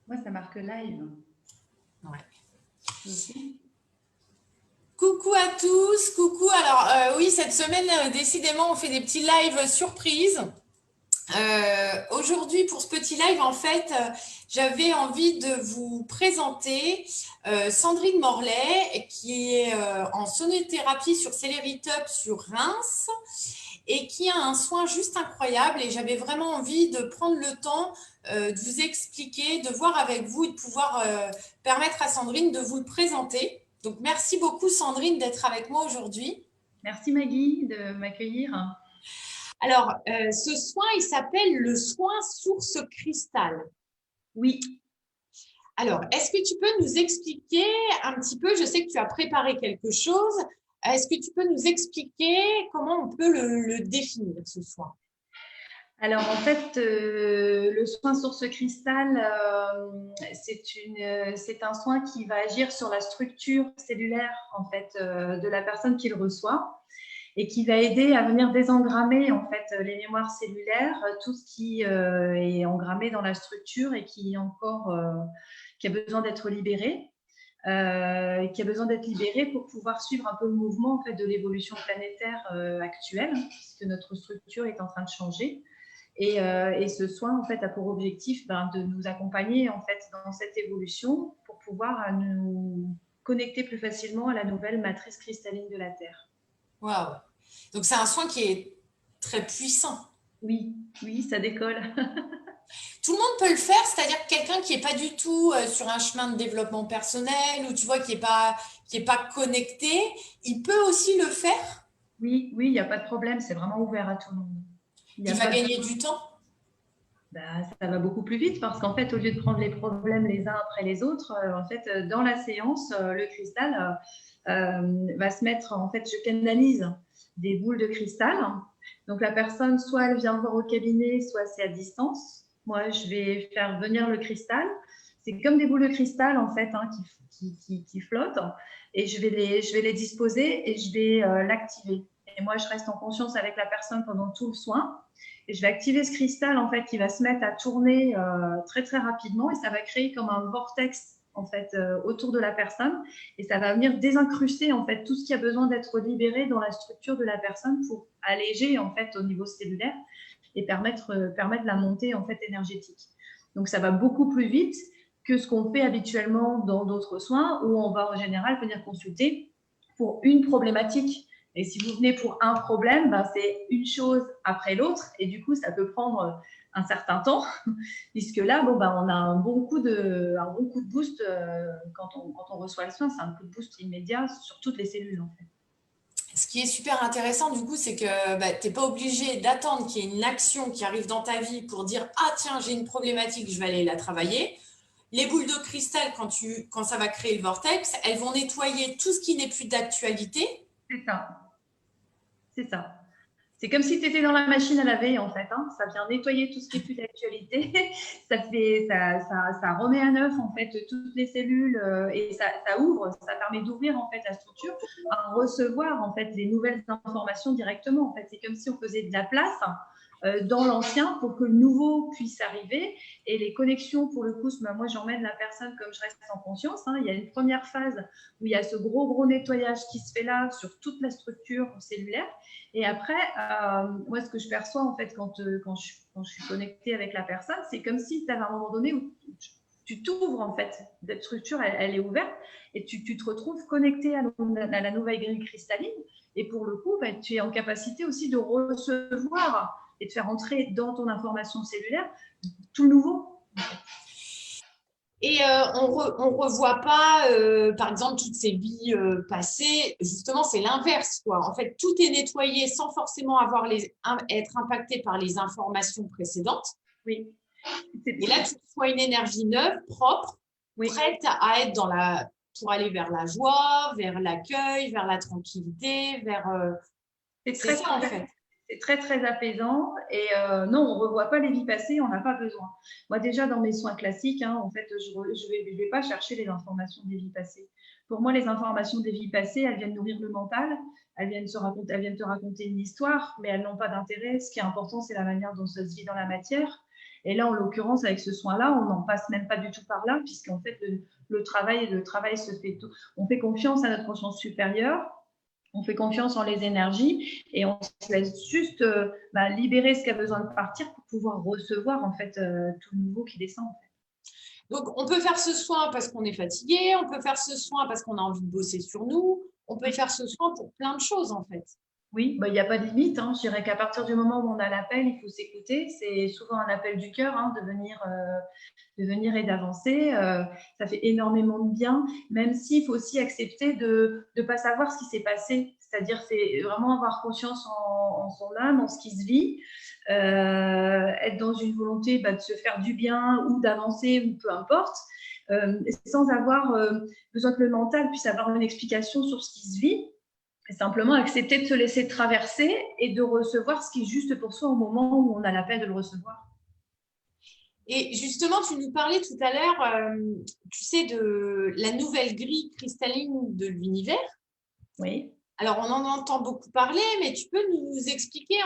Moi, ça marque live. Ouais. Ok. Coucou à tous, coucou. Alors oui, cette semaine, décidément, on fait des petits lives surprises. Aujourd'hui, pour ce petit live, en fait, j'avais envie de vous présenter Sandrine Morlaix, qui est en sonothérapie sur Celery Top sur Reims et qui a un soin juste incroyable. Et j'avais vraiment envie de prendre le temps de vous expliquer, de voir avec vous et de pouvoir permettre à Sandrine de vous le présenter. Donc, merci beaucoup, Sandrine, d'être avec moi aujourd'hui. Merci Maggie de m'accueillir. Alors, ce soin, il s'appelle le soin source cristal. Oui. Alors, est-ce que tu peux nous expliquer un petit peu, je sais que tu as préparé quelque chose, est-ce que tu peux nous expliquer comment on peut le définir, ce soin? Alors en fait, le soin source cristal, c'est un soin qui va agir sur la structure cellulaire en fait de la personne qui le reçoit et qui va aider à venir désengrammer en fait les mémoires cellulaires, tout ce qui est engrammé dans la structure et qui est encore qui a besoin d'être libéré. Qui a besoin d'être libéré pour pouvoir suivre un peu le mouvement en fait, de l'évolution planétaire actuelle, puisque notre structure est en train de changer. Et ce soin en fait, a pour objectif de nous accompagner en fait, dans cette évolution pour pouvoir nous connecter plus facilement à la nouvelle matrice cristalline de la Terre. Waouh! Donc, c'est un soin qui est très puissant. Oui, oui, ça décolle. Tout le monde peut le faire, c'est-à-dire que quelqu'un qui n'est pas du tout sur un chemin de développement personnel ou tu vois qui est pas connecté, il peut aussi le faire. Oui, oui, il n'y a pas de problème, c'est vraiment ouvert à tout le monde. Il n'y Il a va pas de... gagner du temps. Ça va beaucoup plus vite parce qu'en fait, au lieu de prendre les problèmes les uns après les autres, en fait, dans la séance, le cristal va se mettre, en fait, je canalise des boules de cristal. Donc, la personne, soit elle vient voir au cabinet, soit c'est à distance. Moi, je vais faire venir le cristal. C'est comme des boules de cristal, en fait, hein, qui flottent. Et je vais les disposer et je vais l'activer. Et moi, je reste en conscience avec la personne pendant tout le soin. Et je vais activer ce cristal en fait qui va se mettre à tourner très très rapidement et ça va créer comme un vortex en fait autour de la personne et ça va venir désincruster en fait tout ce qui a besoin d'être libéré dans la structure de la personne pour alléger en fait au niveau cellulaire et permettre la montée en fait énergétique. Donc ça va beaucoup plus vite que ce qu'on fait habituellement dans d'autres soins où on va en général venir consulter pour une problématique. Et si vous venez pour un problème, ben c'est une chose après l'autre et du coup, ça peut prendre un certain temps puisque là, bon, ben, on a un bon coup de boost quand on reçoit le soin. C'est un coup de boost immédiat sur toutes les cellules en fait. Ce qui est super intéressant, du coup, c'est que bah, tu n'es pas obligé d'attendre qu'il y ait une action qui arrive dans ta vie pour dire ah, tiens, j'ai une problématique, je vais aller la travailler. Les boules de cristal, quand ça va créer le vortex, elles vont nettoyer tout ce qui n'est plus d'actualité. C'est ça. C'est ça. C'est comme si tu étais dans la machine à laver, en fait. Hein. Ça vient nettoyer tout ce qui est plus d'actualité. Ça remet à neuf, en fait, toutes les cellules et ça ouvre, ça permet d'ouvrir, en fait, la structure à recevoir, en fait, les nouvelles informations directement. En fait, c'est comme si on faisait de la place dans l'ancien pour que le nouveau puisse arriver. Et les connexions, pour le coup, moi, j'emmène la personne comme je reste en conscience. Hein. Il y a une première phase où il y a ce gros nettoyage qui se fait là sur toute la structure cellulaire. Et après, moi, ce que je perçois, en fait, quand je suis connectée avec la personne, c'est comme si tu avais un moment donné où tu t'ouvres, en fait. Cette structure, elle est ouverte et tu te retrouves connecté à la nouvelle grille cristalline. Et pour le coup, tu es en capacité aussi de recevoir et de faire entrer dans ton information cellulaire tout le nouveau. Et on revoit pas, par exemple, toutes ces vies passées. Justement, c'est l'inverse, quoi. En fait, tout est nettoyé sans forcément être impacté par les informations précédentes. Oui. Et là, tu reçois une énergie neuve, propre, Oui. prête à être pour aller vers la joie, vers l'accueil, vers la tranquillité, c'est ça, en fait. C'est très, très apaisant. Et non, on ne revoit pas les vies passées, on n'a pas besoin. Moi, déjà, dans mes soins classiques, hein, en fait, je ne vais pas chercher les informations des vies passées. Pour moi, les informations des vies passées, elles viennent nourrir le mental, elles viennent te raconter une histoire, mais elles n'ont pas d'intérêt. Ce qui est important, c'est la manière dont ça se vit dans la matière. Et là, en l'occurrence, avec ce soin-là, on n'en passe même pas du tout par là, puisqu'en fait, le travail se fait tout. On fait confiance à notre conscience supérieure, on fait confiance en les énergies et on se laisse juste libérer ce qui a besoin de partir pour pouvoir recevoir en fait tout le nouveau qui descend. En fait. Donc, on peut faire ce soin parce qu'on est fatigué, on peut faire ce soin parce qu'on a envie de bosser sur nous, on peut faire ce soin pour plein de choses en fait. Oui, il n'y a pas de limite. Hein. Je dirais qu'à partir du moment où on a l'appel, il faut s'écouter. C'est souvent un appel du cœur de venir et d'avancer. Ça fait énormément de bien, même s'il faut aussi accepter de ne pas savoir ce qui s'est passé. C'est-à-dire, c'est vraiment avoir conscience en son âme, en ce qui se vit, être dans une volonté de se faire du bien ou d'avancer ou peu importe, sans avoir besoin que le mental puisse avoir une explication sur ce qui se vit. Et simplement accepter de se laisser traverser et de recevoir ce qui est juste pour soi au moment où on a l'appel de le recevoir. Et justement, tu nous parlais tout à l'heure, tu sais, de la nouvelle grille cristalline de l'univers. Oui. Alors, on en entend beaucoup parler, mais tu peux nous expliquer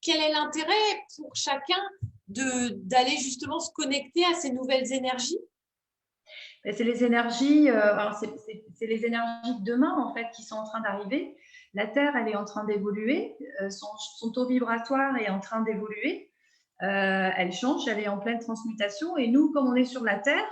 quel est l'intérêt pour chacun d'aller justement se connecter à ces nouvelles énergies? C'est les énergies, c'est les énergies de demain en fait qui sont en train d'arriver. La Terre, elle est en train d'évoluer, son taux vibratoire est en train d'évoluer. Elle change, elle est en pleine transmutation. Et nous, comme on est sur la Terre,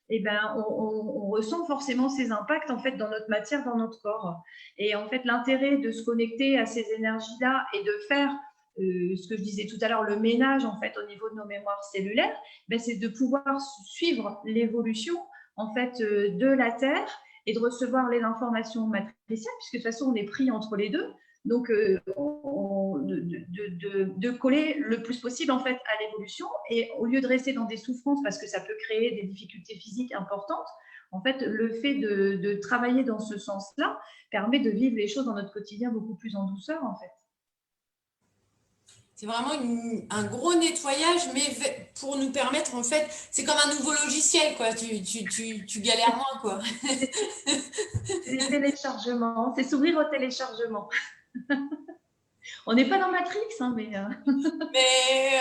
eh ben, on ressent forcément ces impacts en fait dans notre matière, dans notre corps. Et en fait, l'intérêt de se connecter à ces énergies-là et de faire ce que je disais tout à l'heure, le ménage en fait au niveau de nos mémoires cellulaires, ben, c'est de pouvoir suivre l'évolution en fait de la Terre et de recevoir les informations matricielles, puisque de toute façon on est pris entre les deux. Donc, de coller le plus possible en fait à l'évolution et au lieu de rester dans des souffrances parce que ça peut créer des difficultés physiques importantes, en fait, le fait de travailler dans ce sens-là permet de vivre les choses dans notre quotidien beaucoup plus en douceur en fait. C'est vraiment un gros nettoyage, mais pour nous permettre, en fait, c'est comme un nouveau logiciel, quoi. Tu galères moins, quoi. C'est des téléchargements, c'est s'ouvrir au téléchargement. On n'est pas dans Matrix, hein, mais… Mais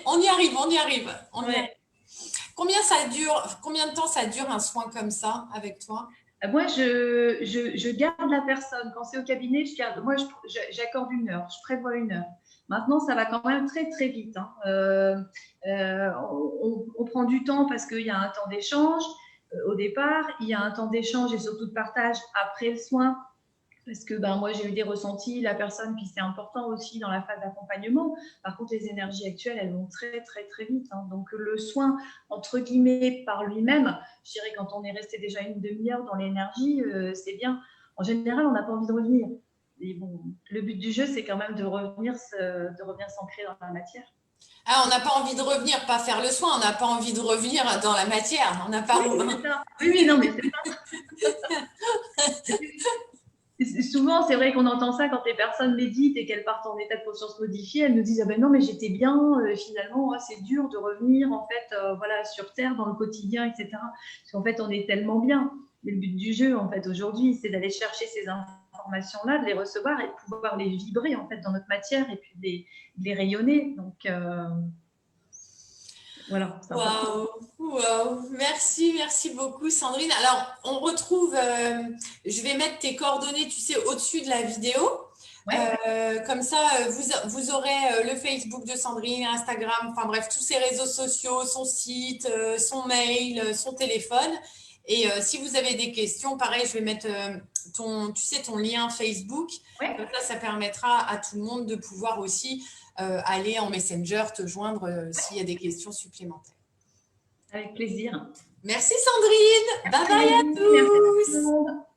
on y arrive, on y arrive. Ouais. Combien de temps ça dure un soin comme ça avec toi? Moi, je garde la personne. Quand c'est au cabinet, j'accorde 1 heure, je prévois 1 heure. Maintenant, ça va quand même très, très vite. Hein. On prend du temps parce qu'il y a un temps d'échange au départ, il y a un temps d'échange et surtout de partage après le soin. Parce que moi, j'ai eu des ressentis, la personne, puis c'est important aussi dans la phase d'accompagnement. Par contre, les énergies actuelles, elles vont très, très, très vite. Hein. Donc, le soin, entre guillemets, par lui-même, je dirais quand on est resté déjà une demi-heure dans l'énergie, c'est bien. En général, on n'a pas envie de revenir. Et bon, le but du jeu, c'est quand même de revenir s'ancrer dans la matière. Ah, on n'a pas envie de revenir, pas faire le soin, on n'a pas envie de revenir dans la matière. On n'a pas. Oui, c'est ça. Oui, non, mais c'est ça. Souvent, c'est vrai qu'on entend ça quand les personnes méditent et qu'elles partent en état de conscience modifié. Elles nous disent ah ben non, mais j'étais bien. Finalement, c'est dur de revenir en fait, voilà, sur Terre dans le quotidien, etc. Parce qu'en fait, on est tellement bien. Mais le but du jeu, en fait, aujourd'hui, c'est d'aller chercher ces informations-là, de les recevoir et de pouvoir les vibrer en fait dans notre matière et puis de les rayonner. Donc voilà. Waouh, wow. Merci beaucoup Sandrine. Alors, on retrouve, je vais mettre tes coordonnées, tu sais, au-dessus de la vidéo. Ouais. Comme ça, vous aurez le Facebook de Sandrine, Instagram, enfin bref, tous ses réseaux sociaux, son site, son mail, son téléphone. Et si vous avez des questions, pareil, je vais mettre ton lien Facebook. Ouais. Comme ça permettra à tout le monde de pouvoir aussi aller en Messenger, te joindre s'il y a des questions supplémentaires. Avec plaisir. Merci Sandrine. Bye bye à tous.